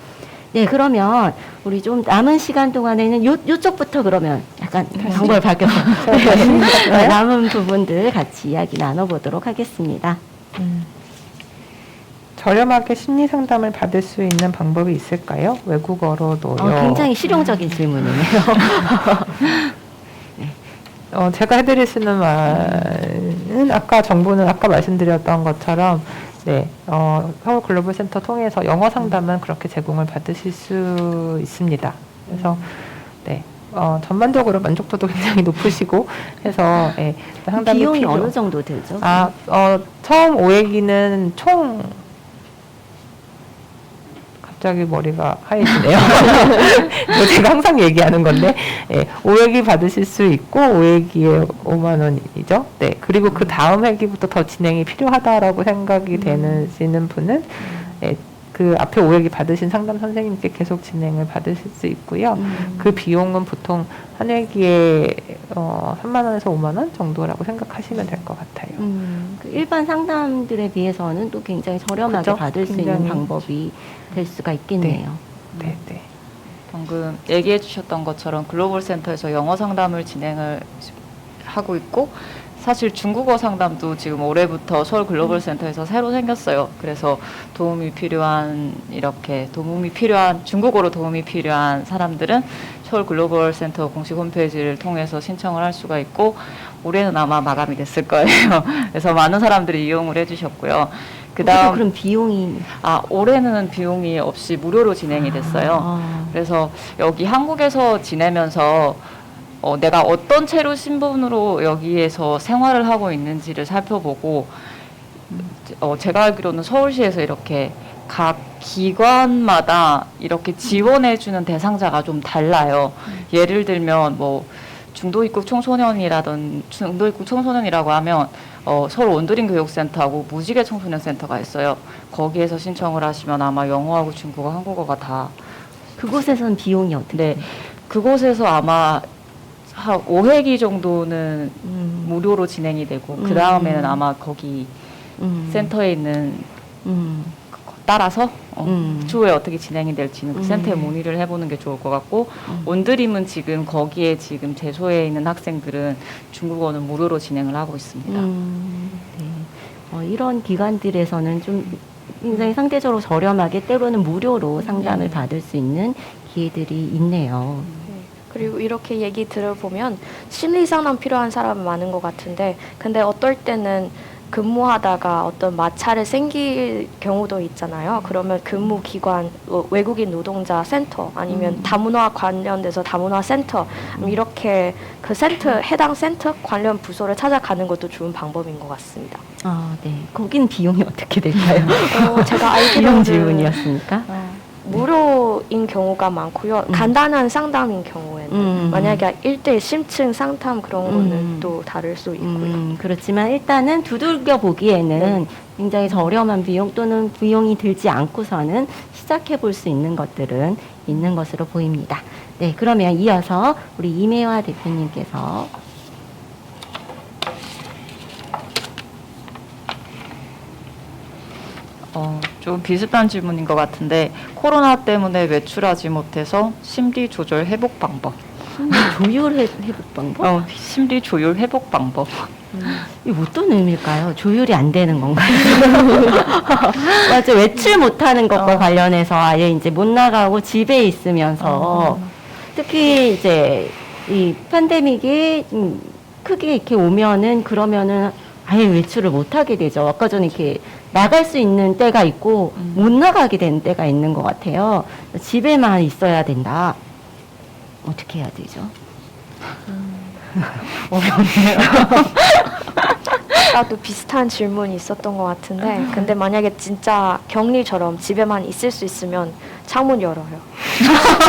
네, 그러면 우리 좀 남은 시간 동안에는 요쪽부터 그러면 약간 방법을 바뀌어서 네, 남은 부분들 같이 이야기 나눠보도록 하겠습니다. 저렴하게 심리 상담을 받을 수 있는 방법이 있을까요? 외국어로도요. 굉장히 실용적인 질문이네요. 제가 해드릴 수 있는 말은 아까 정보는 아까 말씀드렸던 것처럼 네, 서울 글로벌 센터 통해서 영어 상담은 그렇게 제공을 받으실 수 있습니다. 그래서 네, 전반적으로 만족도도 굉장히 높으시고 해서 네, 상담이 비용이 어느 정도 들죠? 처음 5회기는 총 갑자기 머리가 하얘지네요. 뭐 제가 항상 얘기하는 건데, 예, 5회기 받으실 수 있고, 5회기에 5만 원이죠. 네. 그리고 그 다음 회기부터 더 진행이 필요하다라고 생각이 되시는 분은, 예, 그 앞에 5회기 받으신 상담 선생님께 계속 진행을 받으실 수 있고요. 그 비용은 보통 한 회기에 3만 원에서 5만 원 정도라고 생각하시면 될 것 같아요. 그 일반 상담들에 비해서는 또 굉장히 저렴하게 그죠? 받을 수 있는 굉장히 방법이 될 수가 있겠네요. 네, 네. 방금 얘기해 주셨던 것처럼 글로벌 센터에서 영어 상담을 진행을 하고 있고 사실 중국어 상담도 지금 올해부터 서울 글로벌 센터에서 새로 생겼어요. 그래서 도움이 필요한 중국어로 도움이 필요한 사람들은 서울 글로벌 센터 공식 홈페이지를 통해서 신청을 할 수가 있고 올해는 아마 마감이 됐을 거예요. 그래서 많은 사람들이 이용을 해주셨고요. 그다음 그럼 비용이 올해는 비용이 없이 무료로 진행이 됐어요. 그래서 여기 한국에서 지내면서 내가 어떤 체류 신분으로 여기에서 생활을 하고 있는지를 살펴보고 제가 알기로는 서울시에서 이렇게 각 기관마다 이렇게 지원해주는 대상자가 좀 달라요. 예를 들면 뭐 중도 입국 청소년이라고 하면 서울 원드림 교육센터하고 무지개 청소년 센터가 있어요. 거기에서 신청을 하시면 아마 영어하고 중국어, 한국어가 다 그곳에서는 비용이 어떻게? 네, 그곳에서 아마 한 5회기 정도는 무료로 진행이 되고 그 다음에는 아마 거기 센터에 있는 따라서 추후에 어떻게 진행이 될지는 그 센터에 문의를 해보는 게 좋을 것 같고 온드림은 지금 거기에 지금 제소해 있는 학생들은 중국어는 무료로 진행을 하고 있습니다. 네. 이런 기관들에서는 좀 굉장히 상대적으로 저렴하게 때로는 무료로 상담을 받을 수 있는 기회들이 있네요. 그리고 이렇게 얘기 들어보면 심리 상담 필요한 사람은 많은 것 같은데 근데 어떨 때는 근무하다가 어떤 마찰이 생길 경우도 있잖아요. 그러면 근무 기관, 외국인 노동자 센터 아니면 다문화 관련돼서 다문화 센터 이렇게 그 센터 해당 센터 관련 부서를 찾아가는 것도 좋은 방법인 것 같습니다. 네. 거긴 비용이 어떻게 될까요? 제가 이런 알기로는 질문이었습니까? 무료인 경우가 많고요. 간단한 상담인 경우에는 만약에 1대1 심층 상담 그런 거는 또 다를 수 있고요. 그렇지만 일단은 두들겨 보기에는 굉장히 저렴한 비용 또는 비용이 들지 않고서는 시작해 볼 수 있는 것들은 있는 것으로 보입니다. 네, 그러면 이어서 우리 이매화 대표님께서 좀 비슷한 질문인 것 같은데 코로나 때문에 외출하지 못해서 심리 조절 회복 방법. 조율 회복 방법? 심리 조율 회복 방법. 이게 어떤 의미일까요? 조율이 안 되는 건가요? 맞아, 외출 못하는 것과 관련해서 아예 이제 못 나가고 집에 있으면서 특히 이제 이 팬데믹이 크게 이렇게 오면은 그러면은 아예 외출을 못 하게 되죠. 아까 전에 이렇게 나갈 수 있는 때가 있고 못 나가게 되는 때가 있는 것 같아요. 집에만 있어야 된다. 어떻게 해야 되죠? 어렵네요. 아까도 비슷한 질문이 있었던 것 같은데 근데 만약에 진짜 격리처럼 집에만 있을 수 있으면 창문 열어요.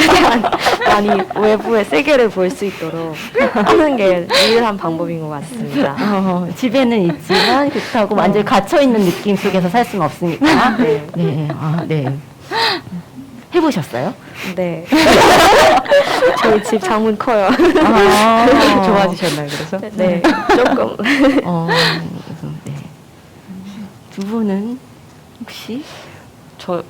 최대한 많이 외부의 세계를 볼 수 있도록 하는 게 유일한 방법인 것 같습니다. 집에는 있지만 그렇다고 완전히 갇혀 있는 느낌 속에서 살 수는 없으니까. 네. 네, 네. 해보셨어요? 네. 저희 집 창문 커요. 좋아지셨나요? 그래서 네, 조금. 네. 두 분은 혹시 저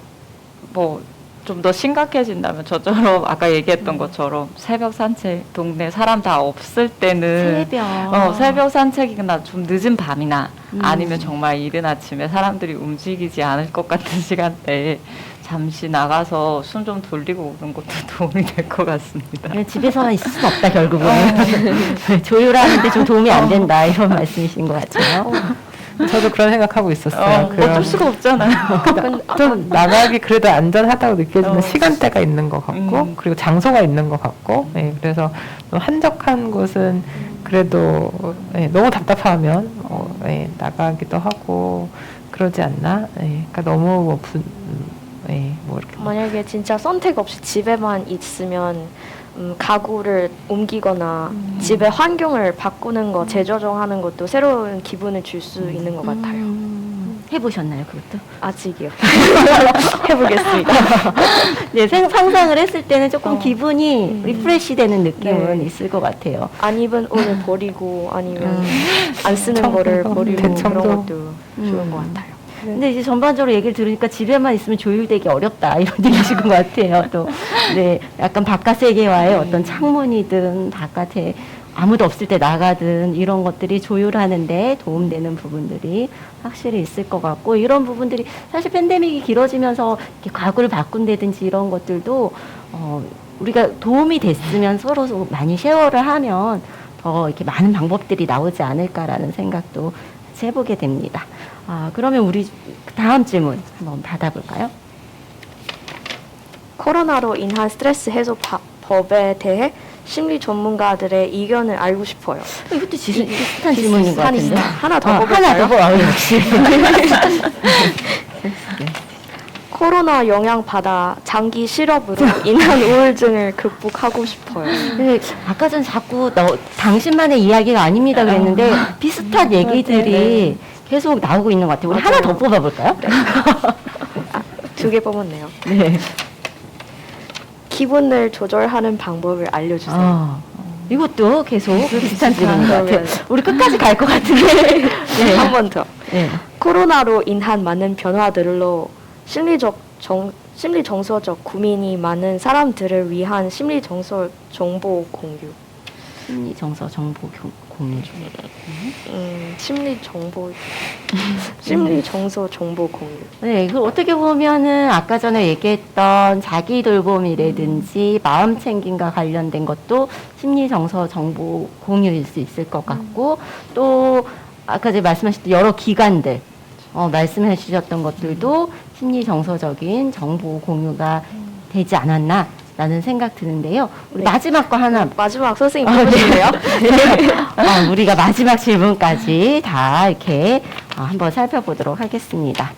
뭐 좀 더 심각해진다면 저처럼 아까 얘기했던 것처럼 새벽 산책 동네 사람 다 없을 때는 새벽 산책이나 좀 늦은 밤이나 아니면 정말 이른 아침에 사람들이 움직이지 않을 것 같은 시간대에 잠시 나가서 숨 좀 돌리고 오는 것도 도움이 될 것 같습니다. 그냥 집에서만 있을 수는 없다 결국은. 조율하는데 좀 도움이 안 된다 이런 말씀이신 것 같아요. 저도 그런 생각하고 있었어요. 어쩔 수가 없잖아요. 좀 나가기 그래도 안전하다고 느껴지는 어. 시간대가 있는 것 같고 그리고 장소가 있는 것 같고 그래서 좀 한적한 곳은 그래도 너무 답답하면 나가기도 하고 그러지 않나? 그러니까 너무 뭐 이렇게 만약에 진짜 선택 없이 집에만 있으면 가구를 옮기거나 집의 환경을 바꾸는 거, 재조정하는 것도 새로운 기분을 줄 수 있는 것 같아요. 해보셨나요, 그것도? 아직이요. 해보겠습니다. 네, 상상을 했을 때는 조금 기분이 리프레시 되는 느낌은 네. 있을 것 같아요. 안 입은 옷을 버리고 아니면 안 쓰는 청소, 거를 버리고 대청소. 그런 것도 좋은 것 같아요. 근데 이제 전반적으로 얘기를 들으니까 집에만 있으면 조율되기 어렵다 이런 얘기신 것 같아요. 또 네, 약간 바깥 세계와의 어떤 창문이든 바깥에 아무도 없을 때 나가든 이런 것들이 조율하는데 도움되는 부분들이 확실히 있을 것 같고 이런 부분들이 사실 팬데믹이 길어지면서 이렇게 가구를 바꾼다든지 이런 것들도 우리가 도움이 됐으면 서로 많이 쉐어를 하면 더 이렇게 많은 방법들이 나오지 않을까라는 생각도 같이 해보게 됩니다. 그러면 우리 다음 질문 한번 받아볼까요? 코로나로 인한 스트레스 해소 법에 대해 심리 전문가들의 의견을 알고 싶어요. 이것도 비슷한 질문인 것 같은데. 하나 더 하나 뽑을까요? 더 역시. 코로나 영향 받아 장기 실업으로 인한 우울증을 극복하고 싶어요. 네, 아까 전 자꾸 당신만의 이야기가 아닙니다 그랬는데 비슷한 얘기들이 계속 나오고 있는 것 같아요. 우리 하나 더 뽑아볼까요? 두 개 뽑았네요. 네. 기분을 조절하는 방법을 알려주세요. 이것도 계속 비슷한 질문인 것 같아요. 그러면- 우리 끝까지 갈 것 같은데. 네. 한 번 더. 네. 코로나로 인한 많은 변화들로 심리 정서적 고민이 많은 사람들을 위한 심리 정서 정보 공유. 심리 정서 정보 공유. 심리 정서 정보 공유. 네, 그 어떻게 보면은 아까 전에 얘기했던 자기 돌봄이라든지 마음 챙김과 관련된 것도 심리 정서 정보 공유일 수 있을 것 같고 또 아까 제가 말씀하셨던 여러 기관들 말씀해 주셨던 것들도 심리 정서적인 정보 공유가 되지 않았나라는 생각 드는데요. 우리 네. 마지막 거 하나 마지막 선생님 뽑으실래요? 네. 우리가 마지막 질문까지 다 이렇게 한번 살펴보도록 하겠습니다.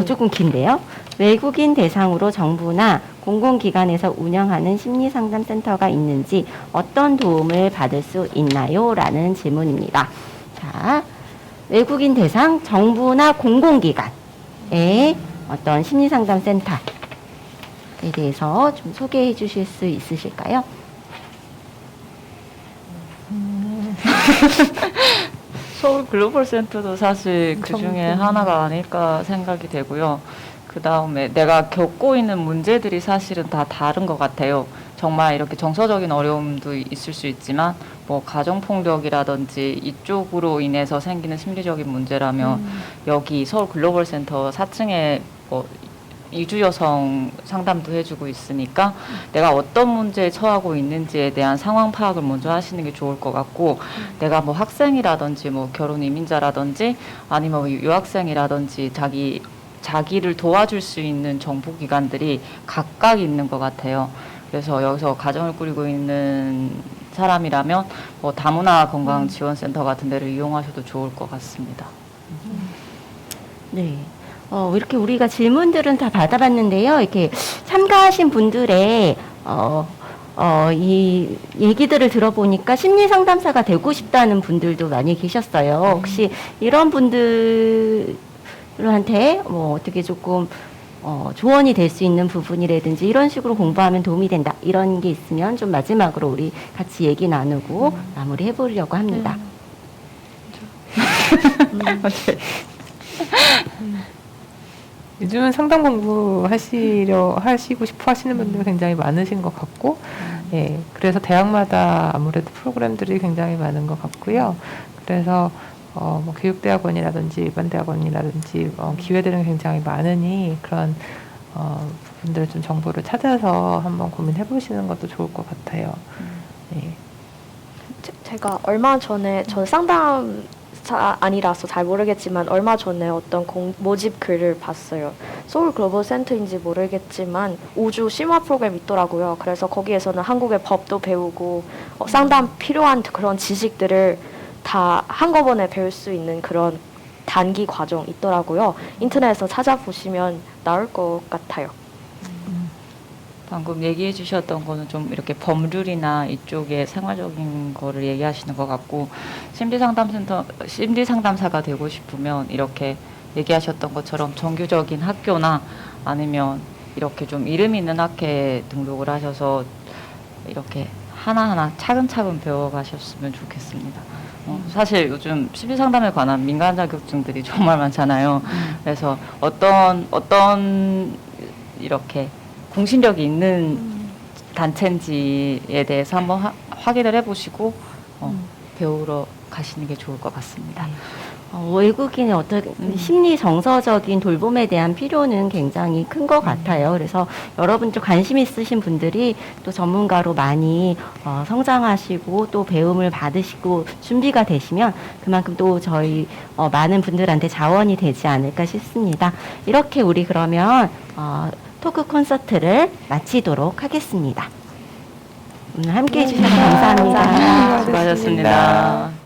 조금 긴데요. 외국인 대상으로 정부나 공공기관에서 운영하는 심리상담센터가 있는지 어떤 도움을 받을 수 있나요? 라는 질문입니다. 자, 외국인 대상 정부나 공공기관의 어떤 심리상담센터에 대해서 좀 소개해 주실 수 있으실까요? 서울 글로벌 센터도 사실 그 중에 하나가 아닐까 생각이 되고요. 그 다음에 내가 겪고 있는 문제들이 사실은 다 다른 것 같아요. 정말 이렇게 정서적인 어려움도 있을 수 있지만 뭐 가정폭력이라든지 이쪽으로 인해서 생기는 심리적인 문제라면 여기 서울 글로벌 센터 4층에 뭐 이주 여성 상담도 해주고 있으니까 내가 어떤 문제에 처하고 있는지에 대한 상황 파악을 먼저 하시는 게 좋을 것 같고 내가 뭐 학생이라든지 뭐 결혼 이민자라든지 아니면 뭐 유학생이라든지 자기를 도와줄 수 있는 정보기관들이 각각 있는 것 같아요. 그래서 여기서 가정을 꾸리고 있는 사람이라면 뭐 다문화 건강지원센터 같은 데를 이용하셔도 좋을 것 같습니다. 네. 이렇게 우리가 질문들은 다 받아봤는데요. 이렇게 참가하신 분들의, 이 얘기들을 들어보니까 심리 상담사가 되고 싶다는 분들도 많이 계셨어요. 혹시 이런 분들한테 뭐 어떻게 조금 조언이 될 수 있는 부분이라든지 이런 식으로 공부하면 도움이 된다. 이런 게 있으면 좀 마지막으로 우리 같이 얘기 나누고 마무리해 보려고 합니다. 요즘은 상담 공부 하시고 싶어 하시는 분들이 굉장히 많으신 것 같고, 예, 그래서 대학마다 아무래도 프로그램들이 굉장히 많은 것 같고요. 그래서, 뭐 교육대학원이라든지 일반대학원이라든지, 기회들은 굉장히 많으니 그런, 부분들 좀 정보를 찾아서 한번 고민해 보시는 것도 좋을 것 같아요. 예. 제가 얼마 전에 전 상담사 아니라서 잘 모르겠지만 얼마 전에 어떤 모집 글을 봤어요. 서울 글로벌 센터인지 모르겠지만 우주 심화 프로그램 있더라고요. 그래서 거기에서는 한국의 법도 배우고 상담 필요한 그런 지식들을 다 한꺼번에 배울 수 있는 그런 단기 과정 있더라고요. 인터넷에서 찾아보시면 나올 것 같아요. 방금 얘기해 주셨던 거는 좀 이렇게 법률이나 이쪽에 생활적인 거를 얘기하시는 것 같고, 심리상담사가 되고 싶으면 이렇게 얘기하셨던 것처럼 정규적인 학교나 아니면 이렇게 좀 이름 있는 학회에 등록을 하셔서 이렇게 하나하나 차근차근 배워가셨으면 좋겠습니다. 사실 요즘 심리상담에 관한 민간 자격증들이 정말 많잖아요. 그래서 어떤 이렇게 공신력이 있는 단체인지에 대해서 한번 확인을 해보시고 배우러 가시는 게 좋을 것 같습니다. 외국인의 어떤 심리 정서적인 돌봄에 대한 필요는 굉장히 큰 것 같아요. 그래서 여러분 좀 관심 있으신 분들이 또 전문가로 많이 성장하시고 또 배움을 받으시고 준비가 되시면 그만큼 또 저희 많은 분들한테 자원이 되지 않을까 싶습니다. 이렇게 우리 그러면 토크 콘서트를 마치도록 하겠습니다. 오늘 함께 해주셔서 감사합니다. 수고하셨습니다.